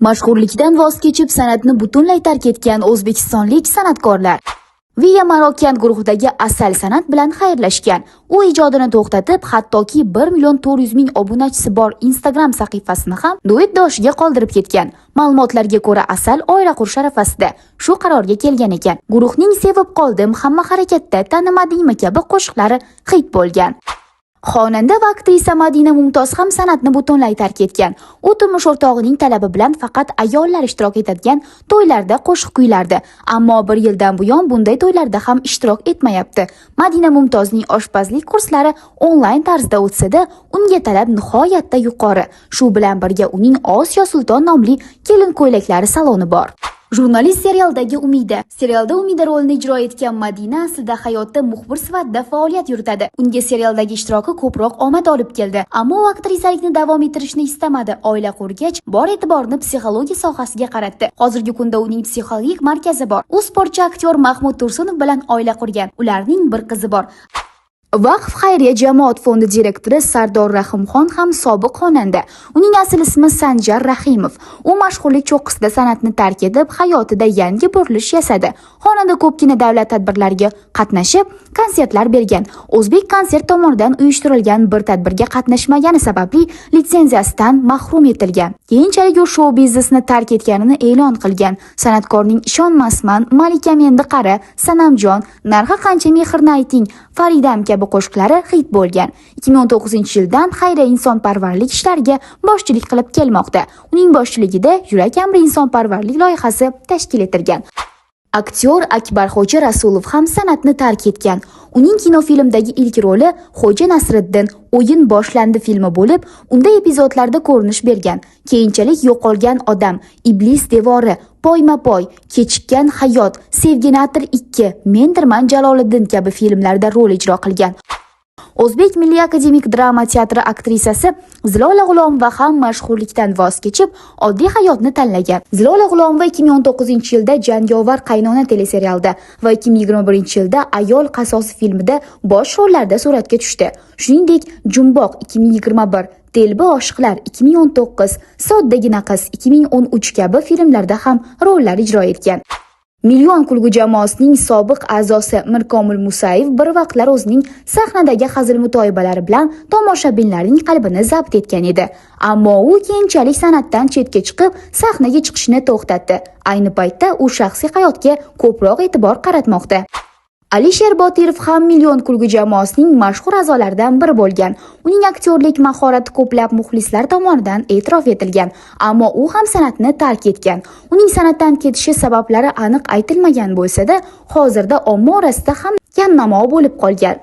Mashhurlikdan voz kechib san'atni butunlay tark etgan o'zbekistonlik san'atkorlar Via Marokian guruhidagi Asal San'at bilan xayrlashgan. U ijodini to'xtatib, hattoki 1.400.000 obunachisi bor Instagram sahifasini ham duetdoshiga qoldirib ketgan. Ma'lumotlarga ko'ra, Asal oila qurish arafasida shu qarorga kelgan ekan. Guruhning Sevib qoldim, hamma harakatda, tanimadingmi kabi qo'shiqlari hit bo'lgan. Xonanda va aktrisa Madina Mumtoz ham san'atni butunlay tark etgan. U turmush o'rtog'ining talabi bilan faqat ayollar ishtirok etadigan to'ylarda qo'shiq kuylardi. Ammo 1 yildan buyon bunday to'ylarda ham ishtirok etmayapti. Madina Mumtozning oshpazlik kurslari onlayn tarzda o'tsa-da, unga talab nihoyatda yuqori. Shu bilan birga uning Osiyo Sulton nomli kelin ko'ylaklari saloni bor. Jurnalist serialdagi Umida. Serialda Umida rolini ijro etgan Madina aslida hayotda muxbir sifatida faoliyat yuritadi. Unga serialdagi ishtiroki ko'proq omad olib keldi, ammo u aktrisalikni davom ettirishni istamadi. Oila qurgach, bor e'tiborini psixologiya sohasiga qaratdi. Hozirgi kunda uning psixologik markazi bor. U sportchi aktyor Mahmud Tursunov bilan oila qurgan. Ularning bir qizi bor. Vaqf xayriya jamoat fondi direktori Sardor Rahimxon ham sobiq xonanda. Uning asl ismi Sanjar Rahimov. U mashhurlik cho'qqisida san'atni tark etib, hayotida yangi burilish yasadi. Xonanda ko'pgina davlat tadbirlariga qatnashib, konsertlar bergan. O'zbek konsert tomonidan uyushtirilgan bir tadbirga qatnashmagani sababli litsenziyasidan mahrum etilgan. Keyinchalik u shou biznesni tark etganini e'lon qilgan. San'atkorning Ishonmasman, Malikam endi qara, Sanamjon, Narxi qancha mehrni ayting, Faridam kabi qo'shiqlari hit bo'lgan. 2019-yildan xayriya insonparvarlik ishlariga boshchilik qilib kelmoqda. Uning boshchiligida Yurak amri insonparvarlik loyihasi tashkil etilgan. Aktyor Akbarxo'ja Rasulov ham san'atni tark etgan. Uning kinofilmdagi ilk roli Xo'ja Nasriddin o'yin boshlandi filmi bo'lib, unda epizodlarda ko'rinish bergan. Keyinchalik Yo'qolgan odam, Iblis devori, Poyma-poy, Kechikkan hayot, Sevgini atir 2, Mendirman Jaloliddin kabi filmlarda rol ijro qilgan. O'zbek Milliy akademik drama teatri aktrisasi Zilola G'ulomova ham mashhurlikdan voz kechib, oddiy hayotni tanlagan. Zilola G'ulomova 2019-yilda Jangovar qaynona teleserialida va 2021-yilda Ayol qasosi filmida bosh rollarda suratga tushdi. Shuningdek, Jumboq 2021, Telba oshiqlar 2019, Soddagina qiz 2013 kabi filmlarda ham rollar ijro etgan. Million kulgu jamoasining sobiq a'zosi Mirkomil Musayev bir vaqtlar o'zining sahnadagi hazil-mutoyibalari bilan tomoshabinlarning qalbini zabt etgan edi. Ammo u keyinchalik san'atdan chetga chiqib, sahnaga chiqishni to'xtatdi. Ayni paytda u shaxsiy hayotga ko'proq e'tibor qaratmoqda. Alisher Botirov ham Million kulgu jamoasining mashhur a'zolaridan biri bo'lgan. Uning aktyorlik mahorati ko'plab muxlislar tomonidan e'tirof etilgan, ammo u ham san'atni tark etgan. Uning san'atdan ketishi sabablari aniq aytilmagan bo'lsa-da, hozirda omma orasida ham kamnamo bo'lib qolgan.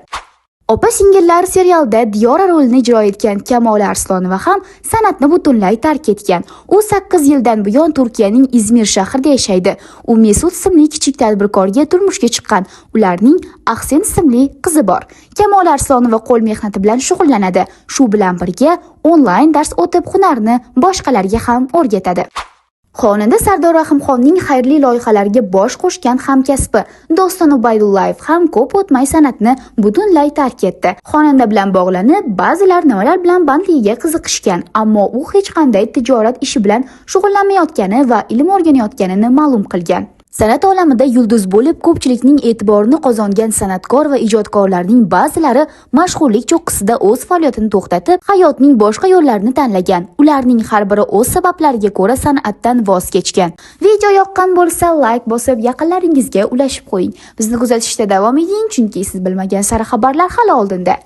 Opa-singillar serialda Diyora rolini ijro etgan Kamola Arslonova ham san'atni butunlay tark etgan. U 8 yildan buyon Turkiyaning Izmir shahrida yashaydi. U Mesut ismli kichik tadbirkorga turmushga chiqqan. Ularning Ahsen ismli qizi bor. Kamola Arslonova qo'l mehnati bilan shug'ullanadi. Shu bilan birga onlayn dars o'tib hunarni boshqalarga ham o'rgatadi. Xonanda Sardor Rahimxonning xayrli loyihalariga bosh qo'shgan hamkasbi Doston Ubaydullayev ham ko'p o'tmay san'atni butunlay tark etdi. Xonanda bilan bog'lanib, ba'zilar nimalar bilan bandligiga qiziqishgan, ammo u hech qanday tijorat ishi bilan shug'ullanmayotgani va ilm o'rganayotganini ma'lum qilgan. San'at olamida yulduz bo'lib ko'pchilikning e'tiborini qozongan san'atkor va ijodkorlarning ba'zilari mashhurlik cho'qqisida o'z faoliyatini to'xtatib, hayotning boshqa yo'llarini tanlagan. Ularning har biri o'z sabablariga ko'ra san'atdan voz kechgan. Video yoqqan bo'lsa, like bosib, yaqinlaringizga ulashib qo'ying. Bizni kuzatishda davom eting, chunki siz bilmagan sari xabarlar hali oldinda.